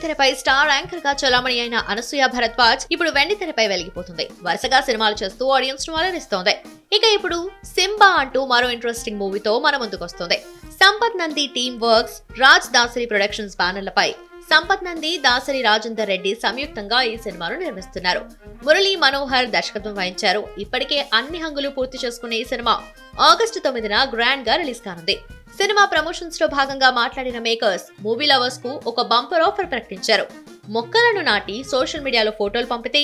బుల్లితెరపై star anchor గా చలామణి అయిన అనసూయ భరద్వాజ్ ఇప్పుడు వెండితెరపై వెలిగిపోతుంది. వరుసగా సినిమాలు చేస్తూ ఆడియన్స్ ను అలరిస్తోంది. ఇక ఇప్పుడు సింబా అంటూ మరో ఇంట్రెస్టింగ్ మూవీతో మన ముందుకొస్తుంది. Sampath Nandi team works, Raj Dasari productions బ్యానర్లపై సంపత్ నంది, దాసరి రాజేందర్ రెడ్డి సంయుక్తంగా ఈ సినిమాను నిర్మిస్తున్నారు. మురళీ మనోహర్ దర్శకత్వం వహించారు. ఇప్పటికే అన్ని హంగులు పూర్తి చేసుకున్న ఈ సినిమా ఆగస్టు 9న గ్రాండ్ గా రిలీజ్ కానుంది. సినిమా ప్రమోషన్స్ లో భాగంగా మాట్లాడిన మేకర్స్ మూవీ లవర్స్ కు ఒక బంపర్ ఆఫర్ ప్రకటించారు. మొక్కలను నాటి సోషల్ మీడియాలో ఫోటోలు పంపితే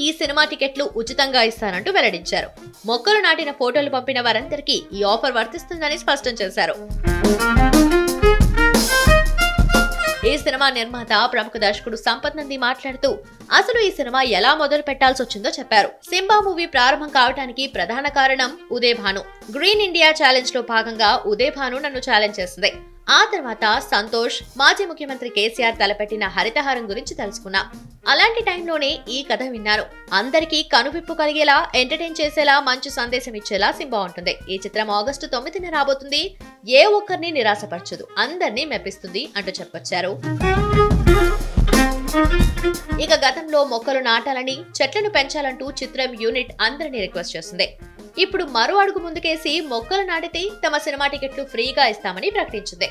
ఈ సినిమా టికెట్లు ఉచితంగా ఇస్తానంటూ వెల్లడించారు. మొక్కలు నాటిన ఫోటోలు పంపిన వారందరికీ ఈ ఆఫర్ వర్తిస్తుందని స్పష్టం చేశారు. ఈ సినిమా నిర్మాత ప్రముఖ దర్శకుడు సంపత్ నంది మాట్లాడుతూ అసలు ఈ సినిమా ఎలా మొదలు పెట్టాల్సి వచ్చిందో చెప్పారు. సింబా మూవీ ప్రారంభం కావడానికి ప్రధాన కారణం Uday Bhanu. Green India challenge లో భాగంగా ఉదయ్ భాను నన్ను ఛాలెంజ్ చేసింది. ఆ తర్వాత సంతోష్, మాజీ ముఖ్యమంత్రి కేసీఆర్ తలపెట్టిన హరితహారం గురించి తెలుసుకున్నా. అలాంటి టైంలోనే ఈ కథ విన్నాను. అందరికీ కనువిప్పు కలిగేలా, ఎంటర్టైన్ చేసేలా, మంచి సందేశం ఇచ్చేలా సింబా ఉంటుంది. ఈ చిత్రం ఆగస్టు 9న రాబోతుంది. ఏ ఒక్కరిని నిరాశపరచదు, అందరినీ మెప్పిస్తుంది అంటూ చెప్పొచ్చారు. ఇక గతంలో మొక్కలు నాటాలని, చెట్లను పెంచాలంటూ చిత్రం యూనిట్ అందరినీ రిక్వెస్ట్ చేస్తుంది. ఇప్పుడు మరో అడుగు ముందుకేసి మొక్కలు నాటితే తమ సినిమా టికెట్లు ఫ్రీగా ఇస్తామని ప్రకటించింది.